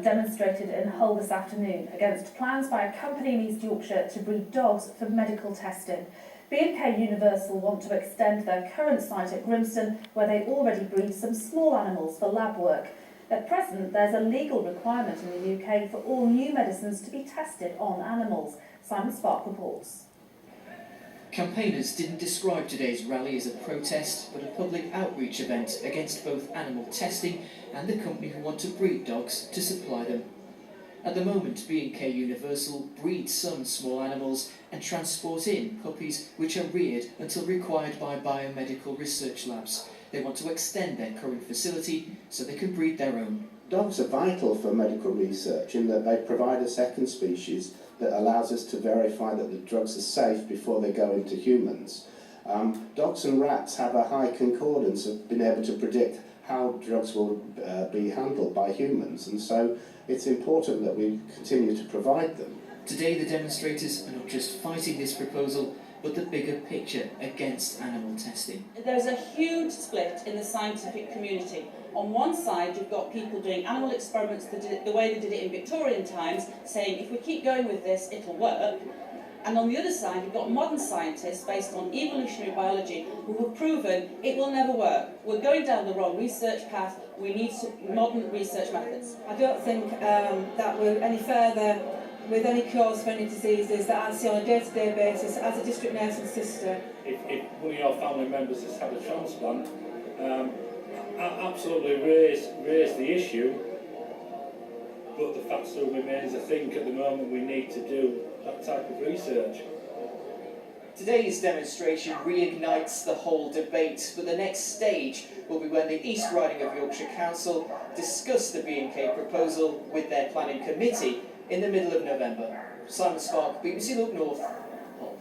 demonstrated in Hull this afternoon against plans by a company in East Yorkshire to breed dogs for medical testing. B&K Universal want to extend their current site at Grimston, where they already breed some small animals for lab work. At present, there's a legal requirement in the UK for all new medicines to be tested on animals. Simon Spark reports. Campaigners didn't describe today's rally as a protest, but a public outreach event against both animal testing and the company who want to breed dogs to supply them. At the moment, B&K Universal breeds some small animals and transport in puppies which are reared until required by biomedical research labs. They want to extend their current facility so they can breed their own. Dogs are vital for medical research in that they provide a second species that allows us to verify that the drugs are safe before they go into humans. Dogs and rats have a high concordance of being able to predict how drugs will be handled by humans, and so it's important that we continue to provide them. Today the demonstrators are not just fighting this proposal, but the bigger picture against animal testing. There's a huge split in the scientific community. On one side, you've got people doing animal experiments the way they did it in Victorian times, saying if we keep going with this, it'll work. And on the other side, you've got modern scientists based on evolutionary biology who have proven it will never work. We're going down the wrong research path. We need modern research methods. I don't think that we're any further with any cures for any diseases that I see on a day-to-day basis as a district nursing sister. If one of your family members has had a transplant, absolutely raise the issue, but the fact still remains, I think at the moment we need to do that type of research. Today's demonstration reignites the whole debate, but the next stage will be when the East Riding of Yorkshire Council discuss the B&K proposal with their planning committee in the middle of November. Simon Spark, BBC Look North, Hull.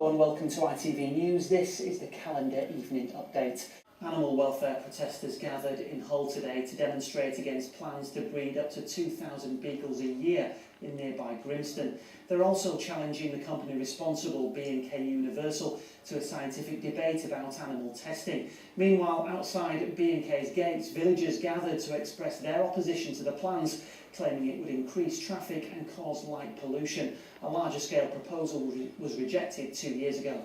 And welcome to ITV News. This is the calendar evening update. Animal welfare protesters gathered in Hull today to demonstrate against plans to breed up to 2,000 beagles a year in nearby Grimston. They're also challenging the company responsible, B&K Universal, to a scientific debate about animal testing. Meanwhile, outside B&K's gates, villagers gathered to express their opposition to the plans, claiming it would increase traffic and cause light pollution. A larger scale proposal was rejected 2 years ago.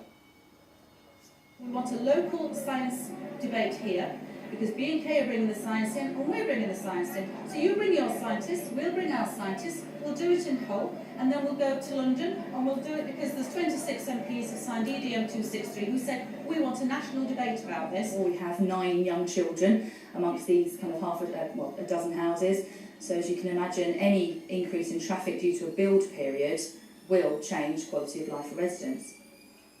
We want a local science debate here, because B&K are bringing the science in and we're bringing the science in. So you bring your scientists, we'll bring our scientists, we'll do it in Hull, and then we'll go to London and we'll do it because there's 26 MPs who signed EDM 263 who said we want a national debate about this. We have 9 young children amongst these kind of a dozen houses. So as you can imagine, any increase in traffic due to a build period will change quality of life for residents.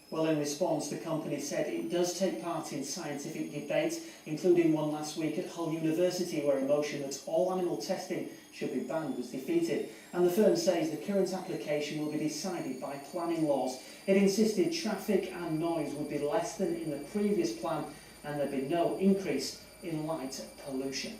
Well, in response, the company said it does take part in scientific debate, including one last week at Hull University, where a motion that all animal testing should be banned was defeated. And the firm says the current application will be decided by planning laws. It insisted traffic and noise would be less than in the previous plan and there'd be no increase in light pollution.